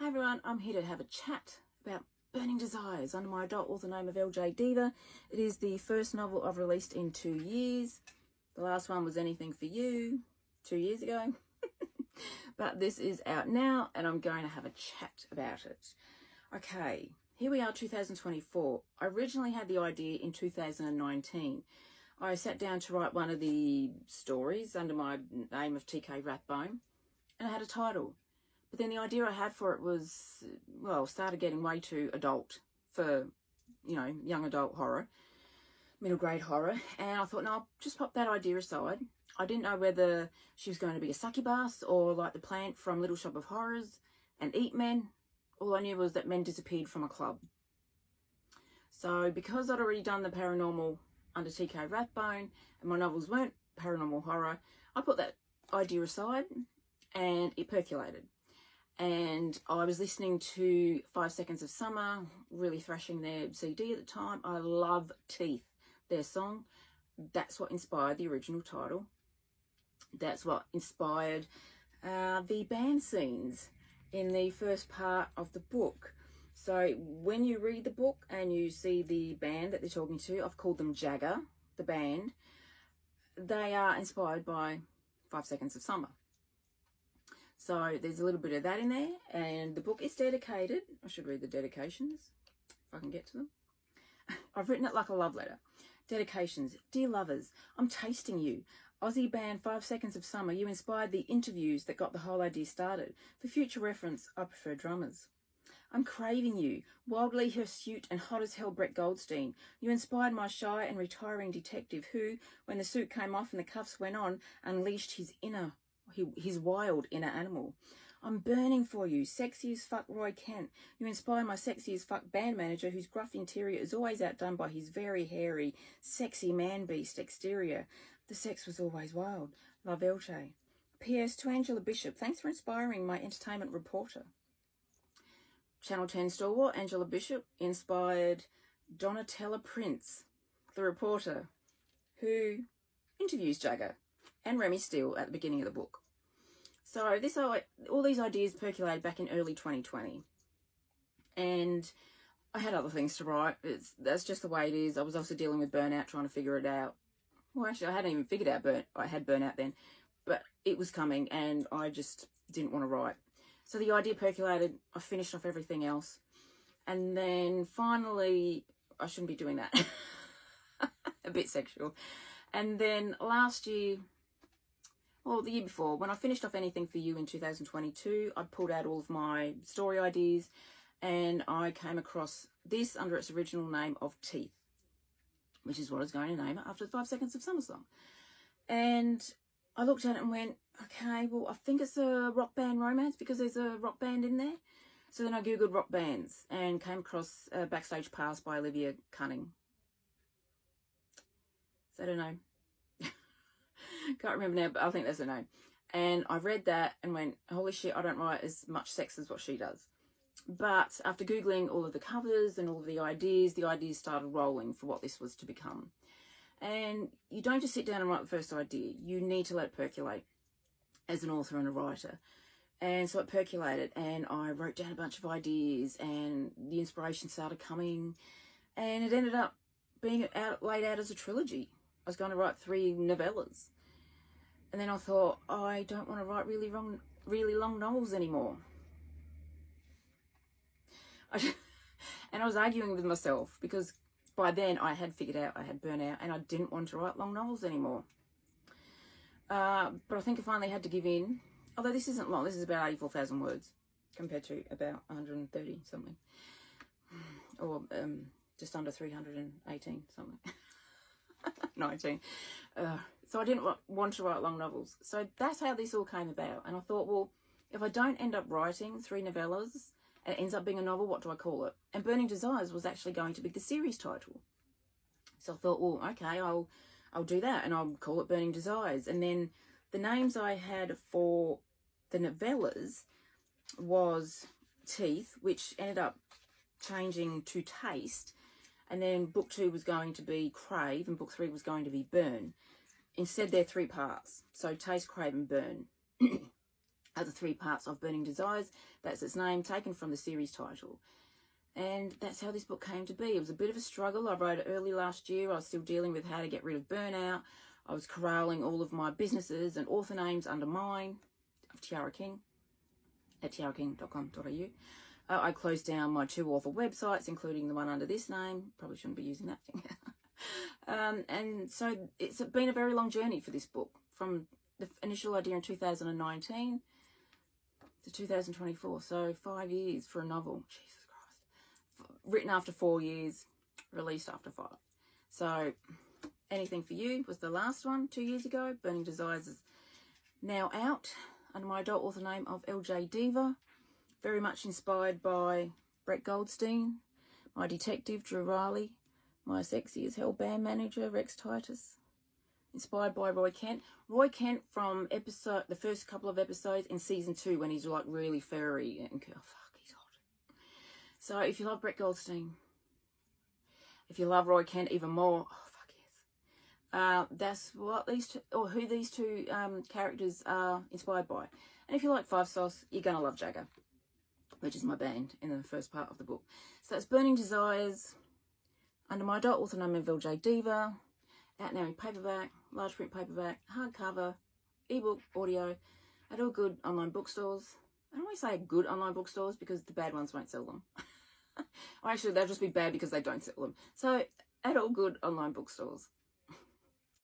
Hi everyone, I'm here to have a chat about Burning Desires under my adult author name of LJ Diva. It is the first novel I've released in 2 years. The last one was Anything for You 2 years ago. But this is out now and I'm going to have a chat about it. Okay, here we are, 2024. I originally had the idea in 2019. I sat down to write one of the stories under my name of TK Rathbone and I had a title. But then the idea I had for it was, well, started getting way too adult for, you know, young adult horror, middle grade horror. And I thought, no, I'll just pop that idea aside. I didn't know whether she was going to be a succubus or like the plant from Little Shop of Horrors and eat men. All I knew was that men disappeared from a club. So because I'd already done the paranormal under TK Rathbone and my novels weren't paranormal horror, I put that idea aside and it percolated. And I was listening to 5 Seconds of Summer, really thrashing their CD at the time. I love Teeth, their song. That's what inspired the original title. That's what inspired the band scenes in the first part of the book. So when you read the book and you see the band that they're talking to, I've called them Jagger, the band. They are inspired by 5 Seconds of Summer. So there's a little bit of that in there, and the book is dedicated. I should read the dedications if I can get to them. I've written it like a love letter. Dedications. Dear lovers, I'm tasting you. Aussie band 5 Seconds of Summer, you inspired the interviews that got the whole idea started. For future reference, I prefer drummers. I'm craving you. Wildly hirsute and hot as hell Brett Goldstein. You inspired my shy and retiring detective who, when the suit came off and the cuffs went on, unleashed his wild inner animal. I'm burning for you, sexy as fuck Roy Kent. You inspire my sexy as fuck band manager whose gruff interior is always outdone by his very hairy, sexy man beast exterior. The sex was always wild. Love LJ. P.S. to Angela Bishop, thanks for inspiring my entertainment reporter. Channel 10 stalwart Angela Bishop inspired Donatella Prince, the reporter, who interviews Jagger and Remy Steele at the beginning of the book. So all these ideas percolated back in early 2020. And I had other things to write. That's just the way it is. I was also dealing with burnout, trying to figure it out. Well, actually, I hadn't even figured out I had burnout then. But it was coming and I just didn't want to write. So the idea percolated. I finished off everything else. And then finally, I shouldn't be doing that. A bit sexual. And then last year, well, the year before, when I finished off Anything for You in 2022, I pulled out all of my story ideas and I came across this under its original name of Teeth, which is what I was going to name it after the 5 Seconds of Summer song. And I looked at it and went, okay, well, I think it's a rock band romance because there's a rock band in there. So then I Googled rock bands and came across Backstage Pass by Olivia Cunning. Is that her name? Can't remember now, but I think that's her name. And I read that and went, holy shit, I don't write as much sex as what she does. But after Googling all of the covers and all of the ideas started rolling for what this was to become. And you don't just sit down and write the first idea. You need to let it percolate as an author and a writer. And so it percolated and I wrote down a bunch of ideas and the inspiration started coming. And it ended up being laid out as a trilogy. I was going to write 3 novellas. And then I thought, I don't want to write really long novels anymore. And I was arguing with myself because by then I had figured out I had burnout and I didn't want to write long novels anymore. But I think I finally had to give in. Although this isn't long, this is about 84,000 words compared to about 130 something. Or just under 318 something. 19. So I didn't want to write long novels. So that's how this all came about. And I thought, well, if I don't end up writing 3 novellas and it ends up being a novel, what do I call it? And Burning Desires was actually going to be the series title. So I thought, well, okay, I'll do that and I'll call it Burning Desires. And then the names I had for the novellas was Teeth, which ended up changing to Taste. And then book 2 was going to be Crave and book 3 was going to be Burn. Instead, they're 3 parts. So Taste, Crave and Burn. are the 3 parts of Burning Desires. That's its name, taken from the series title. And that's how this book came to be. It was a bit of a struggle. I wrote it early last year. I was still dealing with how to get rid of burnout. I was corralling all of my businesses and author names under mine, of Tiara King, at tiaraking.com.au. I closed down my 2 author websites, including the one under this name. Probably shouldn't be using that thing. And so it's been a very long journey for this book, from the initial idea in 2019 to 2024. So 5 years for a novel. Jesus Christ. Written after 4 years, released after 5. So Anything for You was the last one 2 years ago. Burning Desires is now out under my adult author name of LJ Diva. Very much inspired by Brett Goldstein, my detective Drew Riley, my sexy as hell band manager Rex Titus. Inspired by Roy Kent. Roy Kent from the first couple of episodes in season 2, when he's like really furry and oh fuck, he's hot. So if you love Brett Goldstein, if you love Roy Kent even more, oh fuck yes. That's what who these two characters are inspired by. And if you like 5 Sauce, you're gonna love Jagger, which is my band in the first part of the book. So that's Burning Desires under my adult author name of LJ Diva. Out now in paperback, large print paperback, hardcover, ebook, audio, at all good online bookstores. I don't always say good online bookstores because the bad ones won't sell them. Or actually, they'll just be bad because they don't sell them. So, at all good online bookstores.